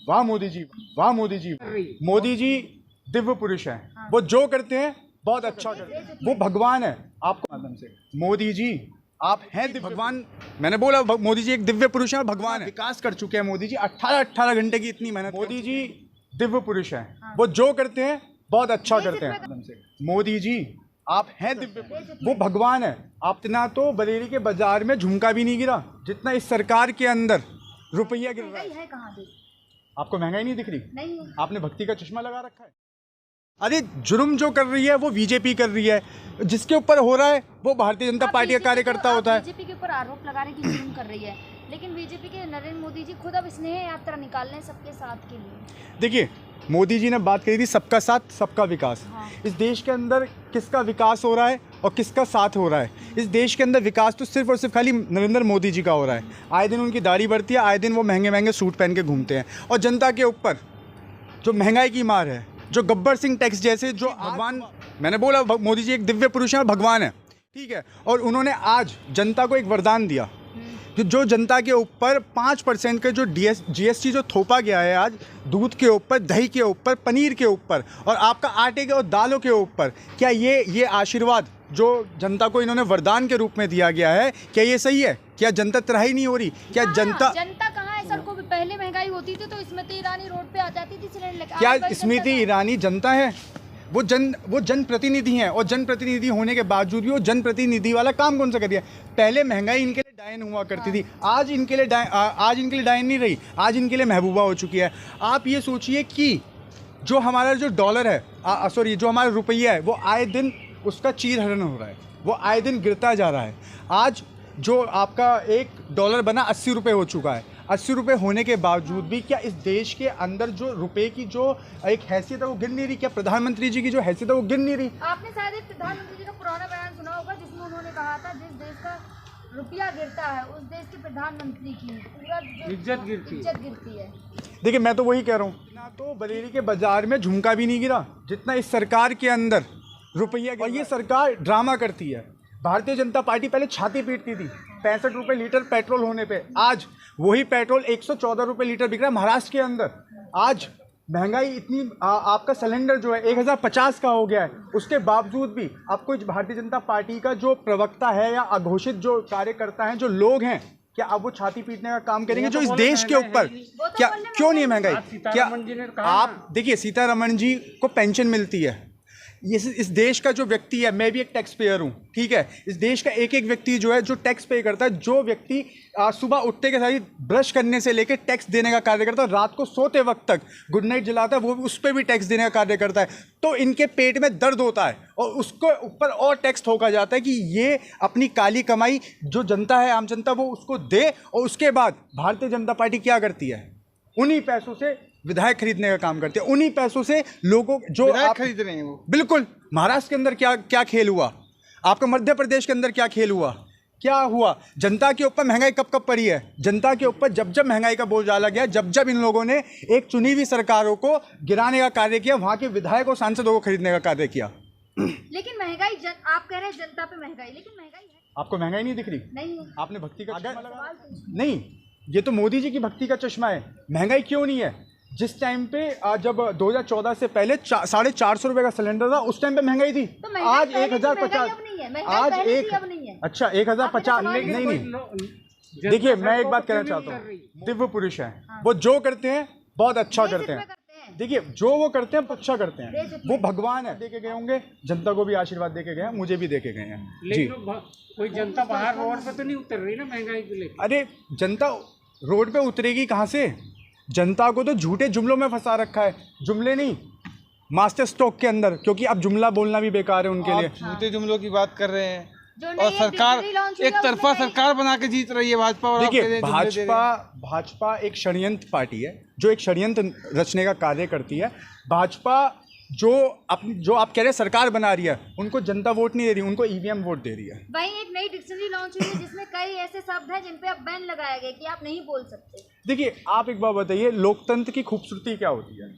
वाह मोदी जी, वाह मोदी जी। मोदी जी दिव्य पुरुष हैं। हाँ। वो जो करते हैं बहुत अच्छा करते हैं, वो भगवान है। आपको माध्यम से मोदी जी आप हैं भगवान। मैंने बोला मोदी जी एक दिव्य पुरुष है और भगवान है। विकास कर चुके हैं मोदी जी, 18 घंटे की इतनी मेहनत। मोदी जी दिव्य पुरुष हैं। हाँ। वो जो करते हैं बहुत अच्छा करते हैं। मोदी जी आप हैं दिव्य पुरुष, वो भगवान है। आप इतना तो बरेली के बाजार में झुमका भी नहीं गिरा जितना इस सरकार के अंदर रुपया गिर रहा है। कहाँ पे आपको महंगाई नहीं दिख रही? नहीं। आपने भक्ति का चश्मा लगा रखा है। अरे जुर्म जो कर रही है वो बीजेपी कर रही है, जिसके ऊपर हो रहा है वो भारतीय जनता पार्टी का कार्यकर्ता होता है। बीजेपी के ऊपर आरोप लगाने की जुर्म कर रही है, लेकिन बीजेपी के नरेंद्र मोदी जी खुद अब स्नेह यात्रा निकाल रहे हैं सबके साथ के लिए। देखिए मोदी जी ने बात कही थी सबका साथ सबका विकास। हाँ। इस देश के अंदर किसका विकास हो रहा है और किसका साथ हो रहा है? इस देश के अंदर विकास तो सिर्फ और सिर्फ खाली नरेंद्र मोदी जी का हो रहा है। आए दिन उनकी दाढ़ी बढ़ती है, आए दिन वो महंगे महंगे सूट पहन के घूमते हैं, और जनता के ऊपर जो महंगाई की मार है, जो गब्बर सिंह टैक्स जैसे जो भगवान, मैंने बोला मोदी जी एक दिव्य पुरुष है और भगवान है, ठीक है। और उन्होंने आज जनता को एक वरदान दिया, जो जनता के ऊपर 5% का जो जीएसटी जो थोपा गया है आज, दूध के ऊपर, दही के ऊपर, पनीर के ऊपर और आपका आटे के और दालों के ऊपर, क्या ये आशीर्वाद जो जनता को इन्होंने वरदान के रूप में दिया गया है, क्या ये सही है? क्या जनता त्राही नहीं हो रही? क्या जनता कहाँ है? सर को पहले महंगाई होती थी तो स्मृति ईरानी रोड पे आ जाती थी सिलेंडर लेकर। क्या स्मृति ईरानी जनता है? वो जनप्रतिनिधि हैं, और जनप्रतिनिधि होने के बावजूद भी वो जनप्रतिनिधि वाला काम कौन सा कर रही है? पहले महंगाई इनके लिए डायन हुआ करती थी, आज इनके लिए डायन नहीं रही, आज इनके लिए महबूबा हो चुकी है। आप ये सोचिए कि जो हमारा जो डॉलर है, सॉरी जो हमारा रुपया है, वो आए दिन उसका चीरहरण हो रहा है, वो आए दिन गिरता जा रहा है। आज जो आपका $1 बना 80 रुपये हो चुका है। 80 रुपये होने के बावजूद भी क्या इस देश के अंदर जो रुपए की जो एक हैसियत है वो गिर नहीं रही? क्या प्रधानमंत्री जी की जो हैसियत है वो गिर नहीं रही? आपने शायद एक प्रधानमंत्री जी का पुराना बयान सुना होगा जिसमें उन्होंने कहा था जिस देश का रुपया गिरता है उस देश के प्रधानमंत्री की पूरा इज्जत गिरती है। देखिए मैं तो वही कह रहा हूँ ना, तो बरेली के बाजार में झुमका भी नहीं गिरा जितना इस सरकार के अंदर रुपया। और ये सरकार ड्रामा करती है। भारतीय जनता पार्टी पहले छाती पीटती थी 65 रुपये लीटर पेट्रोल होने पे, आज वही पेट्रोल 114 रुपये लीटर बिक रहा है महाराष्ट्र के अंदर। आज महंगाई इतनी आपका सिलेंडर जो है 1050 का हो गया है, उसके बावजूद भी आपको भारतीय जनता पार्टी का जो प्रवक्ता है या अघोषित जो कार्यकर्ता हैं, जो लोग हैं, क्या अब वो छाती पीटने का काम करेंगे जो इस देश के ऊपर? क्या क्यों नहीं महंगाई? क्या आप देखिए सीतारमण जी को पेंशन मिलती है, इस देश का जो व्यक्ति है, मैं भी एक टैक्स पेयर हूँ, ठीक है, इस देश का एक एक व्यक्ति जो है जो टैक्स पे करता है, जो व्यक्ति सुबह उठते के साथ ब्रश करने से लेकर टैक्स देने का कार्य करता है, रात को सोते वक्त तक गुड नाइट जलाता है, वो उस पर भी टैक्स देने का कार्य करता है, तो इनके पेट में दर्द होता है और उसको ऊपर और टैक्स ठोका जाता है कि ये अपनी काली कमाई जो जनता है, आम जनता, वो उसको दे। और उसके बाद भारतीय जनता पार्टी क्या करती है? उन्हीं पैसों से विधायक खरीदने का काम करते हैं, उन्हीं पैसों से लोगों जो आप खरीद रहे हैं वो। बिल्कुल। महाराष्ट्र के अंदर क्या खेल हुआ, आपका मध्य प्रदेश के अंदर क्या खेल हुआ, क्या हुआ? जनता के ऊपर महंगाई कब पड़ी है? जनता के ऊपर जब महंगाई का बोझ डाला गया, जब इन लोगों ने एक चुनी हुई सरकारों को गिराने का कार्य किया, वहां के विधायक और सांसदों को खरीदने का कार्य किया। लेकिन महंगाई आप कह रहे हैं जनता पे महंगाई, लेकिन महंगाई है। आपको महंगाई नहीं दिख रही? नहीं। आपने भक्ति का चश्मा लगा? नहीं, ये तो मोदी जी की भक्ति का चश्मा है। महंगाई क्यों नहीं है? जिस टाइम पे जब 2014 से पहले 450 रुपए का सिलेंडर था, उस टाइम पे महंगाई थी। तो आज 1050, आज अच्छा 1050 नहीं। देखिए मैं एक बात कहना चाहता हूँ, दिव्य पुरुष है, वो जो करते हैं बहुत अच्छा करते हैं। देखिए जो वो करते हैं अच्छा करते हैं, वो भगवान है। देके गए होंगे, जनता को भी आशीर्वाद देके गए हैं, मुझे भी देके गए हैं जी। कोई जनता बाहर रोड पे तो नहीं उतर रही ना महंगाई के लिए? अरे जनता रोड पे उतरेगी कहाँ से? जनता को तो झूठे जुमलों में फंसा रखा है, जुमले नहीं, मास्टर स्ट्रोक के अंदर, क्योंकि अब जुमला बोलना भी बेकार है उनके लिए। झूठे जुमलों की बात कर रहे हैं और सरकार एक तरफा सरकार बना के जीत रही है भाजपा। देखिए भाजपा एक षड्यंत्र पार्टी है जो एक षड्यंत्र रचने का कार्य करती है। भाजपा जो आप कह रहे हैं सरकार बना रही है, उनको जनता वोट नहीं दे रही, उनको ईवीएम वोट दे रही है। वहीं एक नई डिक्शनरी लॉन्च हुई है जिसमें कई ऐसे शब्द हैं जिन पे अब बैन लगाया गया कि आप नहीं बोल सकते। देखिए आप एक बात बताइए, लोकतंत्र की खूबसूरती क्या होती है?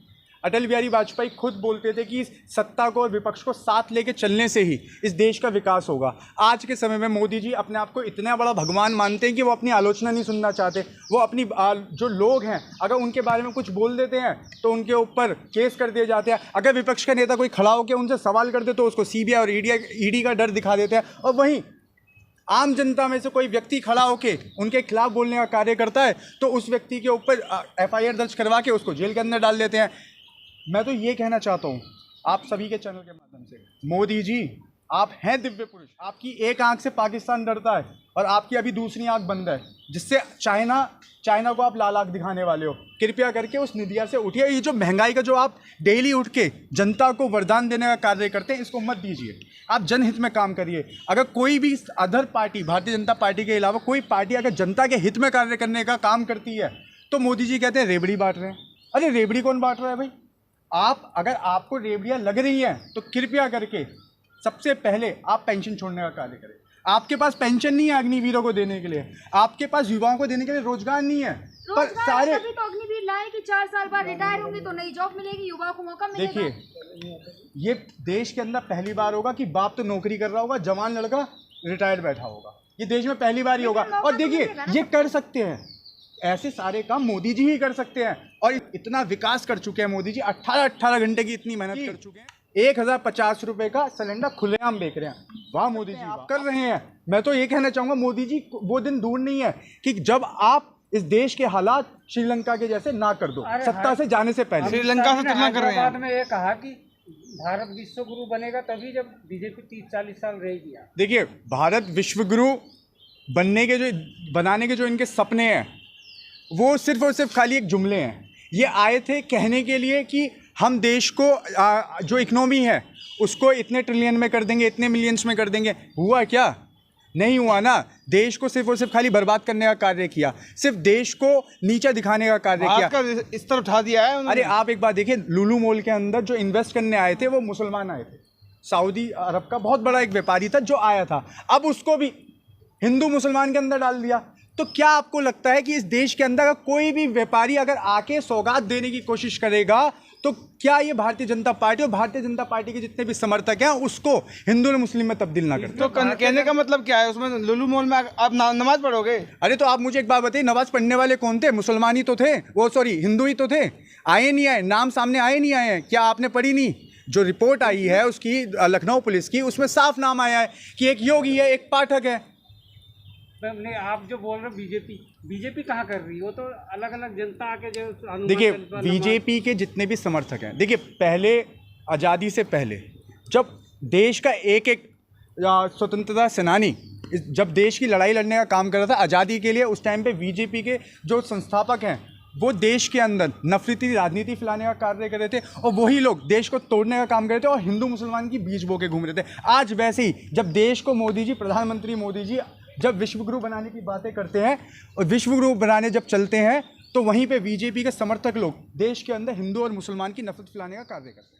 अटल बिहारी वाजपेयी खुद बोलते थे कि सत्ता को और विपक्ष को साथ लेके चलने से ही इस देश का विकास होगा। आज के समय में मोदी जी अपने आप को इतना बड़ा भगवान मानते हैं कि वो अपनी आलोचना नहीं सुनना चाहते। वो अपनी जो लोग हैं अगर उनके बारे में कुछ बोल देते हैं तो उनके ऊपर केस कर दिए जाते हैं। अगर विपक्ष का नेता कोई खड़ा होकर उनसे सवाल करते तो उसको सीबीआई और ईडी का डर दिखा देते हैं। और वहीं आम जनता में से कोई व्यक्ति खड़ा होके उनके खिलाफ बोलने का कार्य करता है तो उस व्यक्ति के ऊपर एफआईआर दर्ज करवा के उसको जेल के अंदर डाल देते हैं। मैं तो ये कहना चाहता हूँ आप सभी के चैनल के माध्यम से, मोदी जी आप हैं दिव्य पुरुष। आपकी एक आंख से पाकिस्तान डरता है और आपकी अभी दूसरी आंख बंद है, जिससे चाइना को आप लाल आंख दिखाने वाले हो। कृपया करके उस निदिया से उठिए। ये जो महंगाई का जो आप डेली उठ के जनता को वरदान देने का कार्य करते हैं, इसको मत दीजिए। आप जनहित में काम करिए। अगर कोई भी other party, Bharatiya Janata party के अलावा कोई पार्टी अगर जनता के हित में कार्य करने का काम करती है तो मोदी जी कहते हैं रेबड़ी बांट रहे हैं। अरे रेबड़ी कौन बांट रहा है भाई? आप अगर आपको रेबड़ियाँ लग रही हैं तो कृपया करके सबसे पहले आप पेंशन छोड़ने का कार्य करें। आपके पास पेंशन नहीं है अग्निवीरों को देने के लिए, आपके पास युवाओं को देने के लिए रोजगार नहीं है। पर सारे तभी तो अग्निवीर लाए कि 4 साल बाद रिटायर होंगे तो नई जॉब मिलेगी, युवा को मौका मिलेगा। देखिए, ये देश के अंदर पहली बार होगा कि बाप तो नौकरी कर रहा होगा, जवान लड़का रिटायर्ड बैठा होगा। ये देश में पहली बार ही होगा। और देखिए ये कर सकते हैं, ऐसे सारे काम मोदी जी ही कर सकते हैं। और इतना विकास कर चुके हैं मोदी जी, 18 घंटे की इतनी मेहनत कर चुके हैं। 1050 रुपए का सिलेंडर खुलेआम बेच रहे हैं। वाह मोदी जी, आप कर रहे हैं। मैं तो ये कहना चाहूँगा मोदी जी, वो दिन दूर नहीं है कि जब आप इस देश के हालात श्रीलंका के जैसे ना कर दो सत्ता से जाने से पहले। श्रीलंका से तुलना कर रहे हैं। बाद में ये कहा कि भारत विश्व गुरु बनेगा तभी जब बीजेपी 30-40 साल रहेगी। देखिए, भारत विश्व गुरु बनाने के जो इनके सपने हैं वो सिर्फ और सिर्फ खाली एक जुमले हैं। ये आए थे कहने के लिए कि हम देश को जो इकनॉमी है उसको इतने ट्रिलियन में कर देंगे, इतने मिलियंस में कर देंगे। हुआ क्या? नहीं हुआ ना। देश को सिर्फ और सिर्फ खाली बर्बाद करने का कार्य किया, सिर्फ देश को नीचा दिखाने का कार्य किया, इस तरह उठा दिया है उन्होंने। अरे आप एक बात देखिए, लुलु मॉल के अंदर जो इन्वेस्ट करने आए थे वो मुसलमान आए थे। सऊदी अरब का बहुत बड़ा एक व्यापारी था जो आया था, अब उसको भी हिंदू मुसलमान के अंदर डाल दिया। तो क्या आपको लगता है कि इस देश के अंदर कोई भी व्यापारी अगर आके सौगात देने की कोशिश करेगा तो क्या ये भारतीय जनता पार्टी और भारतीय जनता पार्टी के जितने भी समर्थक हैं उसको हिंदू और मुस्लिम में तब्दील ना करते? तो कहने का मतलब क्या है? उसमें लुलु मॉल में आप नमाज पढ़ोगे? अरे तो आप मुझे एक बात बताइए, नमाज पढ़ने वाले कौन थे? मुसलमान ही तो थे, हिंदू ही तो थे। आए नहीं आए, नाम सामने आए नहीं आए हैं? क्या आपने पढ़ी नहीं? जो रिपोर्ट आई है उसकी लखनऊ पुलिस की, उसमें साफ नाम आया है कि एक योगी है, एक पाठक है। नहीं, आप जो बोल रहे हो बीजेपी कहाँ कर रही है? वो तो अलग अलग जनता आके जो देखिए, बीजेपी के जितने भी समर्थक हैं, देखिए पहले आज़ादी से पहले जब देश का एक स्वतंत्रता सेनानी जब देश की लड़ाई लड़ने का काम कर रहा था आज़ादी के लिए, उस टाइम पे बीजेपी के जो संस्थापक हैं वो देश के अंदर नफरती राजनीति फैलाने का कार्य कर रहे थे और वही लोग देश को तोड़ने का काम कर रहे थे और हिंदू मुसलमान की बीच बो के घूम रहे थे। आज वैसे ही जब देश को मोदी जी, प्रधानमंत्री मोदी जी जब विश्वगुरु बनाने की बातें करते हैं और विश्वगुरु बनाने जब चलते हैं तो वहीं पे बीजेपी के समर्थक लोग देश के अंदर हिंदू और मुसलमान की नफरत फैलाने का कार्य करते हैं।